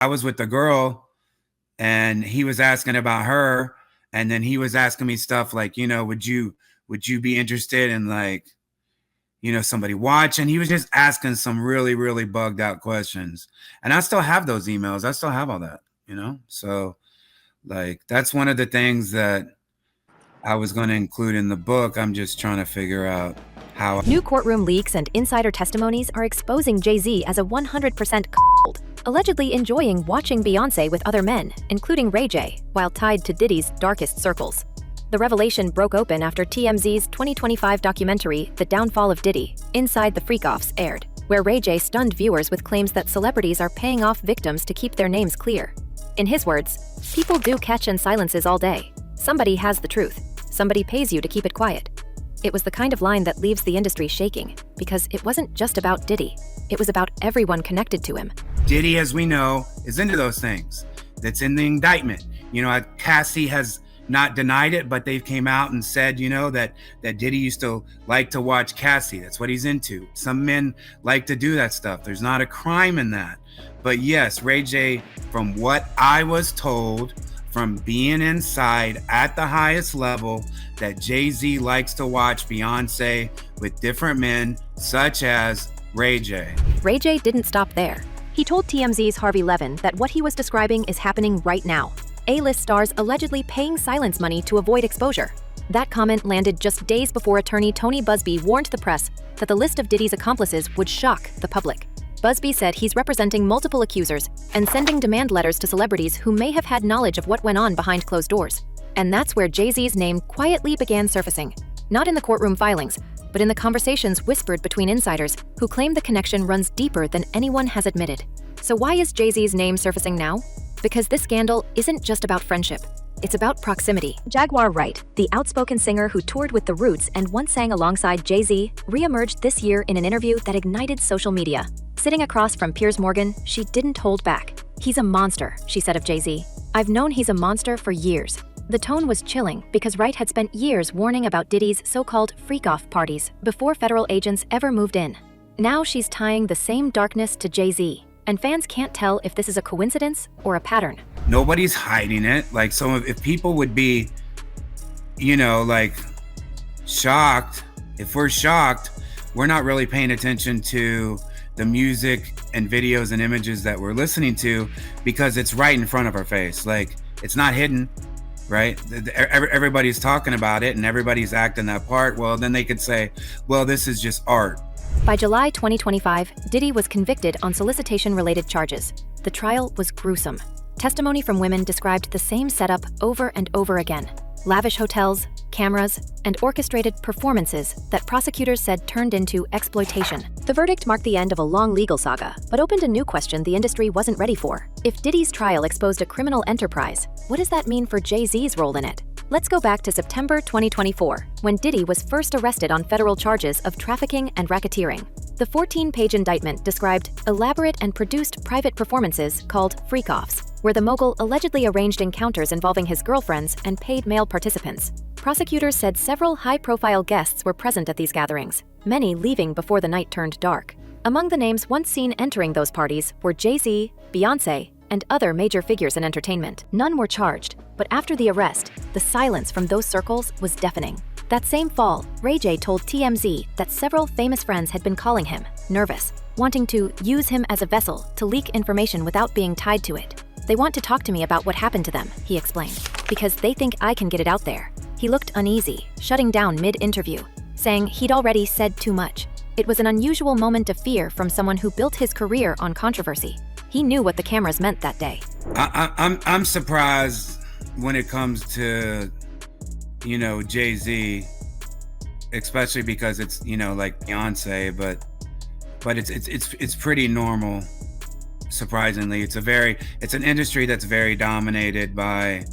I was with the girl and he was asking about her, and then he was asking me stuff like, would you be interested in, like, somebody watching? He was just asking some really, really bugged out questions. And I still have those emails. I still have all that, So, like, that's one of the things that I was going to include in the book. I'm just trying to figure out how. New courtroom leaks and insider testimonies are exposing Jay-Z as a 100% cold, allegedly enjoying watching Beyoncé with other men, including Ray J, while tied to Diddy's darkest circles. The revelation broke open after TMZ's 2025 documentary, The Downfall of Diddy, Inside the Freak-Offs, aired, where Ray J stunned viewers with claims that celebrities are paying off victims to keep their names clear. In his words, "People do catch and silences all day. Somebody has the truth. Somebody pays you to keep it quiet." It was the kind of line that leaves the industry shaking, because it wasn't just about Diddy. It was about everyone connected to him. Diddy, as we know, is into those things. That's in the indictment. Cassie has not denied it, but they've came out and said, that Diddy used to like to watch Cassie. That's what he's into. Some men like to do that stuff. There's not a crime in that. But yes, Ray J, from what I was told, from being inside at the highest level, that Jay-Z likes to watch Beyoncé with different men, such as Ray J. Ray J didn't stop there. He told TMZ's Harvey Levin that what he was describing is happening right now. A-list stars allegedly paying silence money to avoid exposure. That comment landed just days before attorney Tony Buzbee warned the press that the list of Diddy's accomplices would shock the public. Buzbee said he's representing multiple accusers and sending demand letters to celebrities who may have had knowledge of what went on behind closed doors. And that's where Jay-Z's name quietly began surfacing. Not in the courtroom filings, but in the conversations whispered between insiders who claim the connection runs deeper than anyone has admitted. So why is Jay-Z's name surfacing now? Because this scandal isn't just about friendship. It's about proximity. Jaguar Wright, the outspoken singer who toured with The Roots and once sang alongside Jay-Z, re-emerged this year in an interview that ignited social media. Sitting across from Piers Morgan, she didn't hold back. "He's a monster," she said of Jay-Z. "I've known he's a monster for years." The tone was chilling because Wright had spent years warning about Diddy's so-called freak-off parties before federal agents ever moved in. Now she's tying the same darkness to Jay-Z, and fans can't tell if this is a coincidence or a pattern. Nobody's hiding it. Like, so if people would be, shocked, if we're shocked, we're not really paying attention to the music and videos and images that we're listening to, because it's right in front of our face. Like, it's not hidden, right? Everybody's talking about it and everybody's acting that part. Well, then they could say, well, this is just art. By July 2025, Diddy was convicted on solicitation-related charges. The trial was gruesome. Testimony from women described the same setup over and over again. Lavish hotels, cameras, and orchestrated performances that prosecutors said turned into exploitation. The verdict marked the end of a long legal saga, but opened a new question the industry wasn't ready for. If Diddy's trial exposed a criminal enterprise, what does that mean for Jay-Z's role in it? Let's go back to September 2024, when Diddy was first arrested on federal charges of trafficking and racketeering. The 14-page indictment described elaborate and produced private performances called freak-offs, where the mogul allegedly arranged encounters involving his girlfriends and paid male participants. Prosecutors said several high-profile guests were present at these gatherings, many leaving before the night turned dark. Among the names once seen entering those parties were Jay-Z, Beyoncé, and other major figures in entertainment. None were charged, but after the arrest, the silence from those circles was deafening. That same fall, Ray J told TMZ that several famous friends had been calling him, nervous, wanting to use him as a vessel to leak information without being tied to it. "They want to talk to me about what happened to them," he explained, "because they think I can get it out there." He looked uneasy, shutting down mid-interview, saying he'd already said too much. It was an unusual moment of fear from someone who built his career on controversy. He knew what the cameras meant that day. I'm surprised when it comes to, Jay-Z, especially because it's, like Beyoncé, but it's pretty normal. Surprisingly, it's an industry that's very dominated by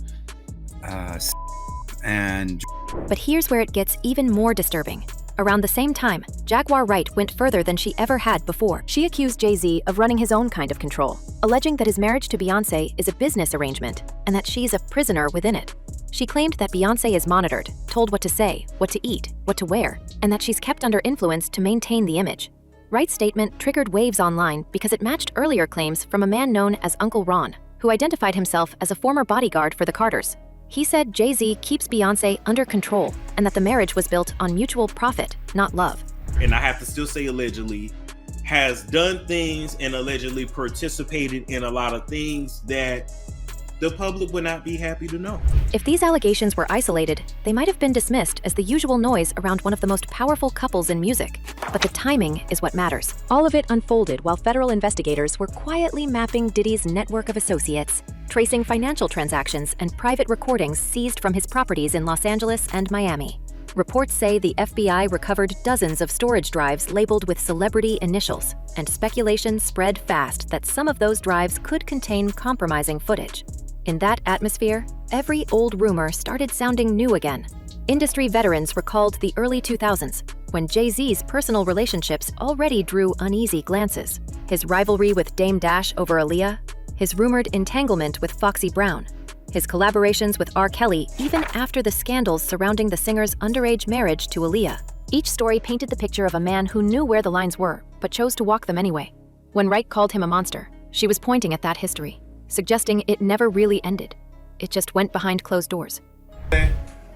and. But here's where it gets even more disturbing. Around the same time, Jaguar Wright went further than she ever had before. She accused Jay-Z of running his own kind of control, alleging that his marriage to Beyoncé is a business arrangement and that she's a prisoner within it. She claimed that Beyoncé is monitored, told what to say, what to eat, what to wear, and that she's kept under influence to maintain the image. Wright's statement triggered waves online because it matched earlier claims from a man known as Uncle Ron, who identified himself as a former bodyguard for the Carters. He said Jay-Z keeps Beyoncé under control and that the marriage was built on mutual profit, not love. And I have to still say allegedly, has done things and allegedly participated in a lot of things that the public would not be happy to know. If these allegations were isolated, they might have been dismissed as the usual noise around one of the most powerful couples in music. But the timing is what matters. All of it unfolded while federal investigators were quietly mapping Diddy's network of associates, tracing financial transactions and private recordings seized from his properties in Los Angeles and Miami. Reports say the FBI recovered dozens of storage drives labeled with celebrity initials, and speculation spread fast that some of those drives could contain compromising footage. In that atmosphere, every old rumor started sounding new again. Industry veterans recalled the early 2000s, when Jay-Z's personal relationships already drew uneasy glances. His rivalry with Dame Dash over Aaliyah, his rumored entanglement with Foxy Brown, his collaborations with R. Kelly even after the scandals surrounding the singer's underage marriage to Aaliyah. Each story painted the picture of a man who knew where the lines were, but chose to walk them anyway. When Wright called him a monster, she was pointing at that history, suggesting it never really ended. It just went behind closed doors.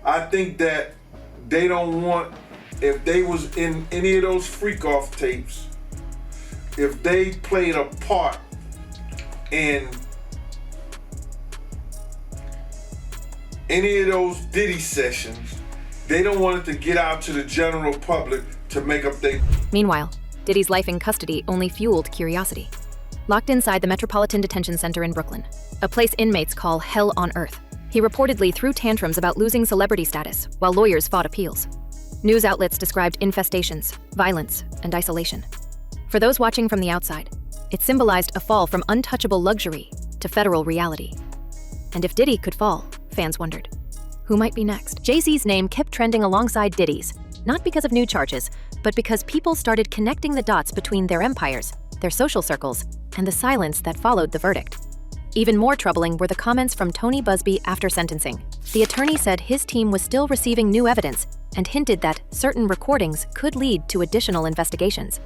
I think that they don't want, if they was in any of those freak-off tapes, if they played a part in any of those Diddy sessions, they don't want it to get out to the general public to make up their... Meanwhile, Diddy's life in custody only fueled curiosity. Locked inside the Metropolitan Detention Center in Brooklyn, a place inmates call hell on earth, he reportedly threw tantrums about losing celebrity status while lawyers fought appeals. News outlets described infestations, violence, and isolation. For those watching from the outside, it symbolized a fall from untouchable luxury to federal reality. And if Diddy could fall, fans wondered, who might be next? Jay-Z's name kept trending alongside Diddy's, not because of new charges, but because people started connecting the dots between their empires, their social circles, and the silence that followed the verdict. Even more troubling were the comments from Tony Busby after sentencing. The attorney said his team was still receiving new evidence and hinted that certain recordings could lead to additional investigations.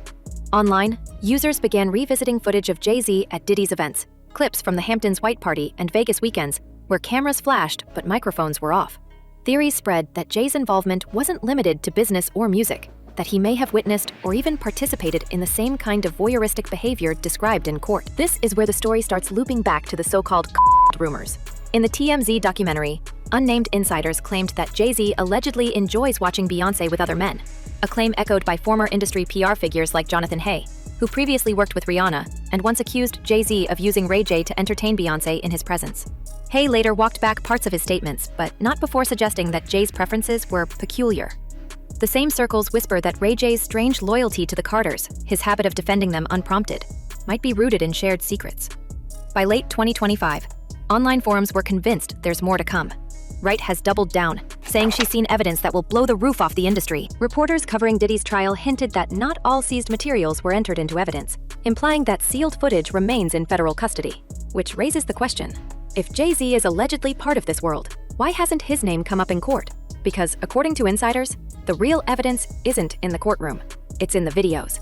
Online, users began revisiting footage of Jay-Z at Diddy's events, clips from the Hamptons White Party and Vegas weekends, where cameras flashed but microphones were off. Theories spread that Jay's involvement wasn't limited to business or music, that he may have witnessed or even participated in the same kind of voyeuristic behavior described in court. This is where the story starts looping back to the so-called ckold rumors. In the TMZ documentary, unnamed insiders claimed that Jay-Z allegedly enjoys watching Beyoncé with other men, a claim echoed by former industry PR figures like Jonathan Hay, who previously worked with Rihanna and once accused Jay-Z of using Ray J to entertain Beyoncé in his presence. Hay later walked back parts of his statements, but not before suggesting that Jay's preferences were peculiar. The same circles whisper that Ray J's strange loyalty to the Carters, his habit of defending them unprompted, might be rooted in shared secrets. By late 2025, online forums were convinced there's more to come. Wright has doubled down, saying she's seen evidence that will blow the roof off the industry. Reporters covering Diddy's trial hinted that not all seized materials were entered into evidence, implying that sealed footage remains in federal custody. Which raises the question, if Jay-Z is allegedly part of this world, why hasn't his name come up in court? Because, according to insiders, the real evidence isn't in the courtroom, it's in the videos.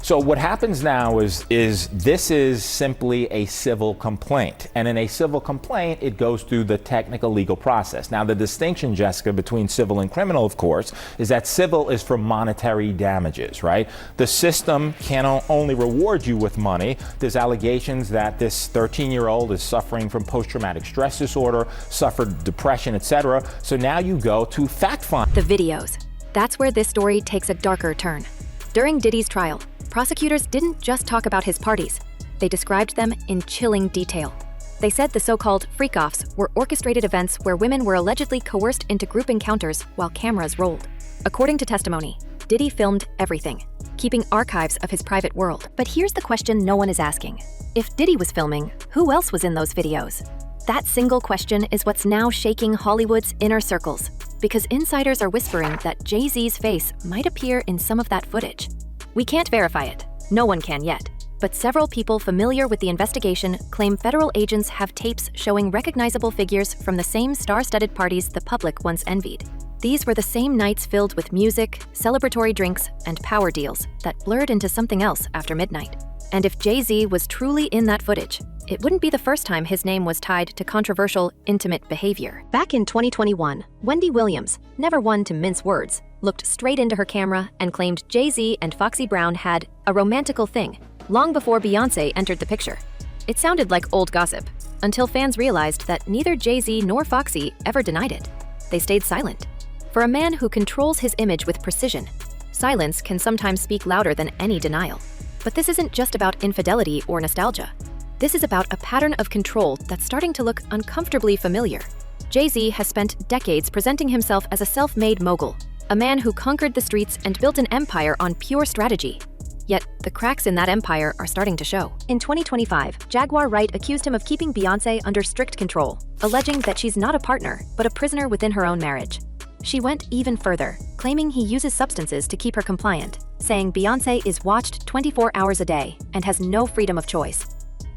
So what happens now is this is simply a civil complaint. And in a civil complaint, it goes through the technical legal process. Now, the distinction, Jessica, between civil and criminal, of course, is that civil is for monetary damages, right? The system can only reward you with money. There's allegations that this 13-year-old is suffering from post-traumatic stress disorder, suffered depression, etc. So now you go to fact-find. The videos. That's where this story takes a darker turn. During Diddy's trial, prosecutors didn't just talk about his parties. They described them in chilling detail. They said the so-called freak-offs were orchestrated events where women were allegedly coerced into group encounters while cameras rolled. According to testimony, Diddy filmed everything, keeping archives of his private world. But here's the question no one is asking. If Diddy was filming, who else was in those videos? That single question is what's now shaking Hollywood's inner circles, because insiders are whispering that Jay-Z's face might appear in some of that footage. We can't verify it. No one can yet. But several people familiar with the investigation claim federal agents have tapes showing recognizable figures from the same star-studded parties the public once envied. These were the same nights filled with music, celebratory drinks, and power deals that blurred into something else after midnight. And if Jay-Z was truly in that footage, it wouldn't be the first time his name was tied to controversial, intimate behavior. Back in 2021, Wendy Williams, never one to mince words, looked straight into her camera and claimed Jay-Z and Foxy Brown had a romantical thing long before Beyoncé entered the picture. It sounded like old gossip, until fans realized that neither Jay-Z nor Foxy ever denied it. They stayed silent. For a man who controls his image with precision, silence can sometimes speak louder than any denial. But this isn't just about infidelity or nostalgia. This is about a pattern of control that's starting to look uncomfortably familiar. Jay-Z has spent decades presenting himself as a self-made mogul, a man who conquered the streets and built an empire on pure strategy. Yet, the cracks in that empire are starting to show. In 2025, Jaguar Wright accused him of keeping Beyoncé under strict control, alleging that she's not a partner, but a prisoner within her own marriage. She went even further, claiming he uses substances to keep her compliant, saying Beyoncé is watched 24 hours a day and has no freedom of choice.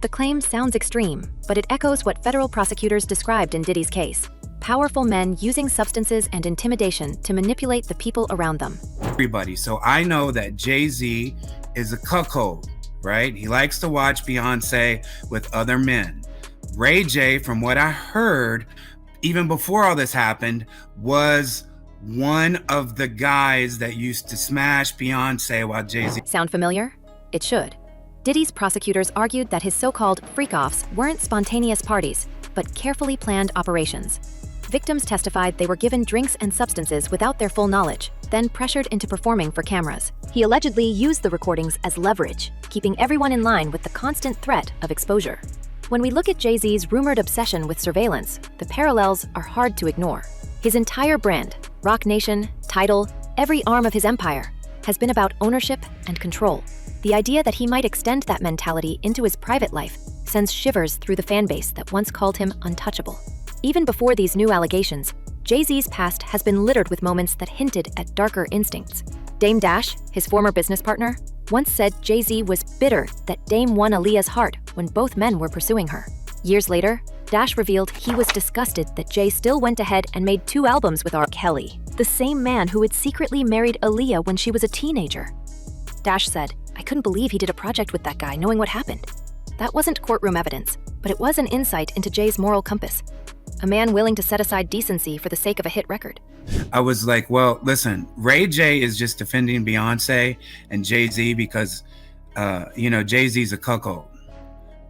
The claim sounds extreme, but it echoes what federal prosecutors described in Diddy's case: powerful men using substances and intimidation to manipulate the people around them. Everybody. So I know that Jay-Z is a cuckold, right? He likes to watch Beyoncé with other men. Ray J, from what I heard, even before all this happened, was one of the guys that used to smash Beyoncé while Jay-Z. Sound familiar? It should. Diddy's prosecutors argued that his so-called freak-offs weren't spontaneous parties, but carefully planned operations. Victims testified they were given drinks and substances without their full knowledge, then pressured into performing for cameras. He allegedly used the recordings as leverage, keeping everyone in line with the constant threat of exposure. When we look at Jay-Z's rumored obsession with surveillance, the parallels are hard to ignore. His entire brand, Roc Nation, Tidal, every arm of his empire, has been about ownership and control. The idea that he might extend that mentality into his private life sends shivers through the fan base that once called him untouchable. Even before these new allegations, Jay-Z's past has been littered with moments that hinted at darker instincts. Dame Dash, his former business partner, once said Jay-Z was bitter that Dame won Aaliyah's heart when both men were pursuing her. Years later, Dash revealed he was disgusted that Jay still went ahead and made 2 albums with R. Kelly, the same man who had secretly married Aaliyah when she was a teenager. Dash said, "I couldn't believe he did a project with that guy knowing what happened." That wasn't courtroom evidence, but it was an insight into Jay's moral compass. A man willing to set aside decency for the sake of a hit record. I was like, well, listen, Ray J is just defending Beyoncé and Jay-Z because, Jay-Z's a cuckold.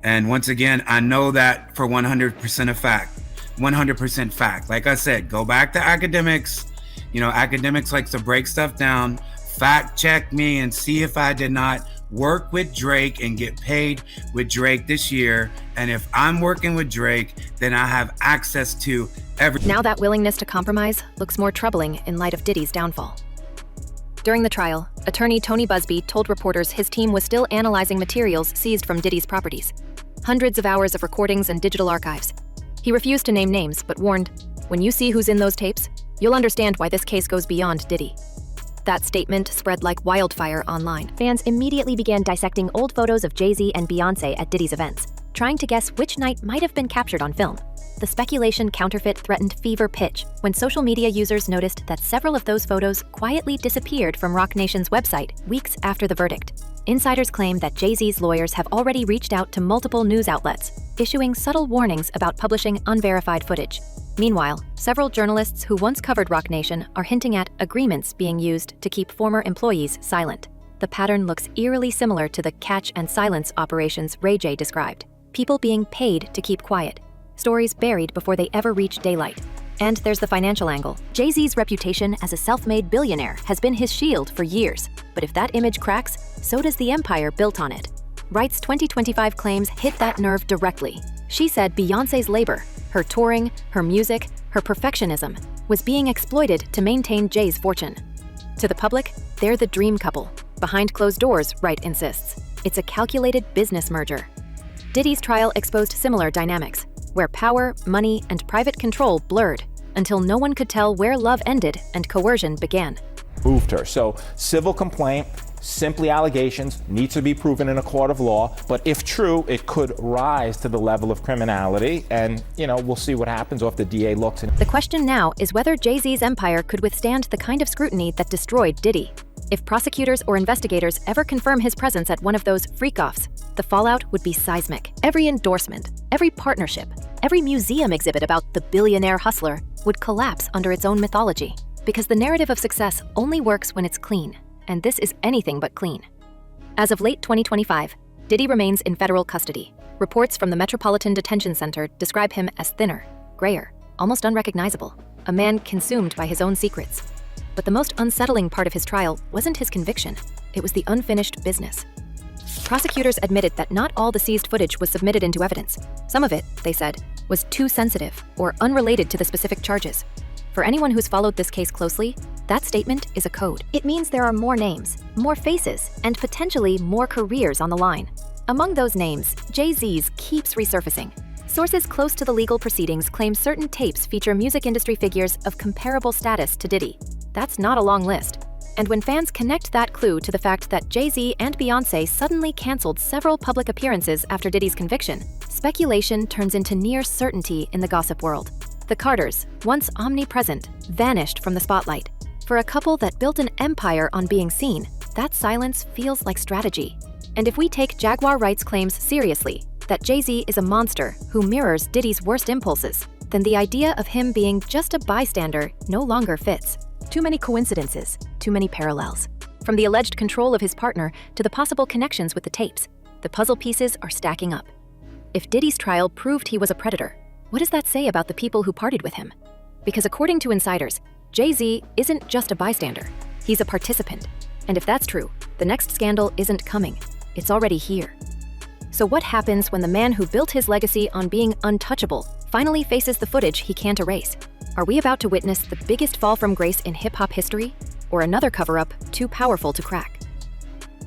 And once again, I know that for 100% of fact, 100% fact. Like I said, go back to academics. Academics likes to break stuff down, fact check me and see if I did not work with Drake and get paid with Drake this year. And if I'm working with Drake, then I have access to everything. Now that willingness to compromise looks more troubling in light of Diddy's downfall. During the trial, attorney Tony Busby told reporters his team was still analyzing materials seized from Diddy's properties. Hundreds of hours of recordings and digital archives. He refused to name names, but warned, "When you see who's in those tapes, you'll understand why this case goes beyond Diddy." That statement spread like wildfire online. Fans immediately began dissecting old photos of Jay-Z and Beyoncé at Diddy's events, trying to guess which night might have been captured on film. The speculation counterfeit threatened fever pitch when social media users noticed that several of those photos quietly disappeared from Roc Nation's website weeks after the verdict. Insiders claim that Jay-Z's lawyers have already reached out to multiple news outlets, issuing subtle warnings about publishing unverified footage. Meanwhile, several journalists who once covered Roc Nation are hinting at agreements being used to keep former employees silent. The pattern looks eerily similar to the catch and silence operations Ray J described. People being paid to keep quiet. Stories buried before they ever reach daylight. And there's the financial angle. Jay-Z's reputation as a self-made billionaire has been his shield for years. But if that image cracks, so does the empire built on it. Wright's 2025 claims hit that nerve directly. She said Beyoncé's labor, her touring, her music, her perfectionism, was being exploited to maintain Jay's fortune. To the public, they're the dream couple. Behind closed doors, Wright insists, it's a calculated business merger. Diddy's trial exposed similar dynamics, where power, money, and private control blurred until no one could tell where love ended and coercion began. Moved her. So civil complaint, Simply allegations, needs to be proven in a court of law, but if true, it could rise to the level of criminality, and, we'll see what happens or if the DA looks. The question now is whether Jay-Z's empire could withstand the kind of scrutiny that destroyed Diddy. If prosecutors or investigators ever confirm his presence at one of those freak-offs, the fallout would be seismic. Every endorsement, every partnership, every museum exhibit about the billionaire hustler would collapse under its own mythology, because the narrative of success only works when it's clean. And this is anything but clean. As of late 2025, Diddy remains in federal custody. Reports from the Metropolitan Detention Center describe him as thinner, grayer, almost unrecognizable, a man consumed by his own secrets. But the most unsettling part of his trial wasn't his conviction, it was the unfinished business. Prosecutors admitted that not all the seized footage was submitted into evidence. Some of it, they said, was too sensitive or unrelated to the specific charges. For anyone who's followed this case closely, that statement is a code. It means there are more names, more faces, and potentially more careers on the line. Among those names, Jay-Z's keeps resurfacing. Sources close to the legal proceedings claim certain tapes feature music industry figures of comparable status to Diddy. That's not a long list. And when fans connect that clue to the fact that Jay-Z and Beyoncé suddenly canceled several public appearances after Diddy's conviction, speculation turns into near certainty in the gossip world. The Carters, once omnipresent, vanished from the spotlight. For a couple that built an empire on being seen, that silence feels like strategy. And if we take Jaguar Wright's claims seriously, that Jay-Z is a monster who mirrors Diddy's worst impulses, then the idea of him being just a bystander no longer fits. Too many coincidences, too many parallels. From the alleged control of his partner to the possible connections with the tapes, the puzzle pieces are stacking up. If Diddy's trial proved he was a predator, what does that say about the people who partied with him? Because according to insiders, Jay-Z isn't just a bystander, he's a participant. And if that's true, the next scandal isn't coming, it's already here. So what happens when the man who built his legacy on being untouchable finally faces the footage he can't erase? Are we about to witness the biggest fall from grace in hip-hop history, or another cover-up too powerful to crack?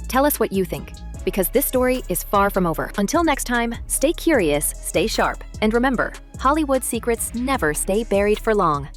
Tell us what you think, because this story is far from over. Until next time, stay curious, stay sharp, and remember, Hollywood secrets never stay buried for long.